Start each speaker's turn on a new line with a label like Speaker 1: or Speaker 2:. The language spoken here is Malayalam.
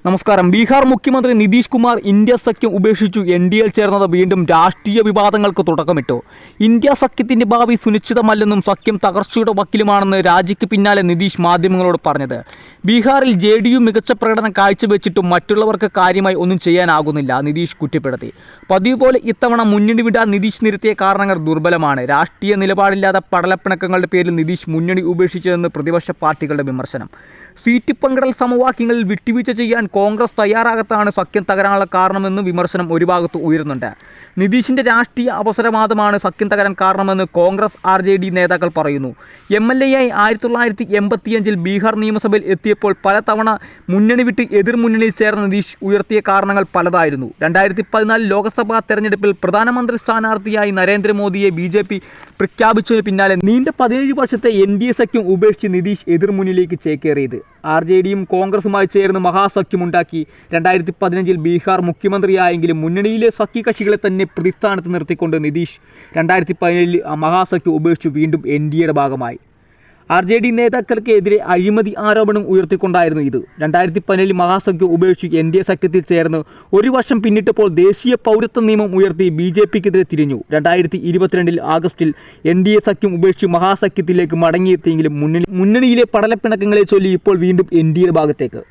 Speaker 1: നമസ്കാരം. ബീഹാർ മുഖ്യമന്ത്രി നിതീഷ് കുമാർ ഇന്ത്യ സഖ്യം ഉപേക്ഷിച്ചു എൻഡിഎയിൽ ചേർന്നത് വീണ്ടും രാഷ്ട്രീയ വിവാദങ്ങൾക്ക് തുടക്കമിട്ടു. ഇന്ത്യ സഖ്യത്തിന്റെ ഭാവി സുനിശ്ചിതമല്ലെന്നും സഖ്യം തകർച്ചയുടെ വക്കിലുമാണെന്ന് രാജിക്ക് പിന്നാലെ നിതീഷ് മാധ്യമങ്ങളോട് പറഞ്ഞത്. ബീഹാറിൽ ജെഡിയു മികച്ച പ്രകടനം കാഴ്ചവെച്ചിട്ടും മറ്റുള്ളവർക്ക് കാര്യമായി ഒന്നും ചെയ്യാനാകുന്നില്ല, നിതീഷ് കുറ്റപ്പെടുത്തി. പതിവ് പോലെ ഇത്തവണ മുന്നണി വിടാൻ നിതീഷ് നിരത്തിയ കാരണങ്ങൾ ദുർബലമാണ്. രാഷ്ട്രീയ നിലപാടില്ലാത്ത പടലപ്പിണക്കങ്ങളുടെ പേരിൽ നിതീഷ് മുന്നണി ഉപേക്ഷിച്ചതെന്ന് പ്രതിപക്ഷ പാർട്ടികളുടെ വിമർശനം. സീറ്റ് പങ്കിടൽ സമവാക്യങ്ങളിൽ വിട്ടുവീഴ്ച ചെയ്യാൻ കോൺഗ്രസ് തയ്യാറാകത്താണ് സഖ്യം തകരാനുള്ള കാരണമെന്ന് വിമർശനം ഒരു ഭാഗത്ത് ഉയരുന്നുണ്ട്. നിതീഷിന്റെ രാഷ്ട്രീയ അവസരവാദമാണ് സഖ്യം തകരാൻ കാരണമെന്ന് കോൺഗ്രസ് RJD നേതാക്കൾ പറയുന്നു. MLA-യായി 1985 ബീഹാർ നിയമസഭയിൽ എത്തിയപ്പോൾ പലതവണ മുന്നണി വിട്ട് എതിർമുന്നണിയിൽ ചേർന്ന നിതീഷ് ഉയർത്തിയ കാരണങ്ങൾ പലതായിരുന്നു. 2014 ലോക്സഭാ തെരഞ്ഞെടുപ്പിൽ പ്രധാനമന്ത്രി സ്ഥാനാർത്ഥിയായി നരേന്ദ്രമോദിയെ BJP പ്രഖ്യാപിച്ചതിന് പിന്നാലെ നീണ്ട 17 വർഷത്തെ NDA സഖ്യം ഉപേക്ഷിച്ച് നിതീഷ് എതിർമുന്നണിയിലേക്ക് ചേക്കേറിയത്. RJDയും കോൺഗ്രസുമായി ചേർന്ന് മഹാസഖ്യമുണ്ടാക്കി 2015 ബീഹാർ മുഖ്യമന്ത്രിയായെങ്കിലും മുന്നണിയിലെ സഖ്യകക്ഷികളെ തന്നെ പ്രതിസ്ഥാനത്ത് നിർത്തിക്കൊണ്ട് നിതീഷ് 2017 മഹാസഖ്യം ഉപേക്ഷിച്ച് വീണ്ടും NDAയുടെ ഭാഗമായി. RJD നേതാക്കൾക്ക് എതിരെ അഴിമതി ആരോപണം ഉയർത്തിക്കൊണ്ടായിരുന്നു ഇത്. 2017 മഹാസഖ്യം ഉപേക്ഷിച്ച് NDA സഖ്യത്തിൽ ചേർന്ന് ഒരു വർഷം പിന്നിട്ടപ്പോൾ ദേശീയ പൗരത്വ നിയമം ഉയർത്തി BJPക്കെതിരെ തിരിഞ്ഞു. 2022 ആഗസ്റ്റിൽ NDA സഖ്യം ഉപേക്ഷിച്ച് മഹാസഖ്യത്തിലേക്ക് മടങ്ങിയെത്തിയെങ്കിലും മുന്നണിയിലെ പടലപ്പിണക്കങ്ങളെ ചൊല്ലി ഇപ്പോൾ വീണ്ടും NDAയുടെ ഭാഗത്തേക്ക്.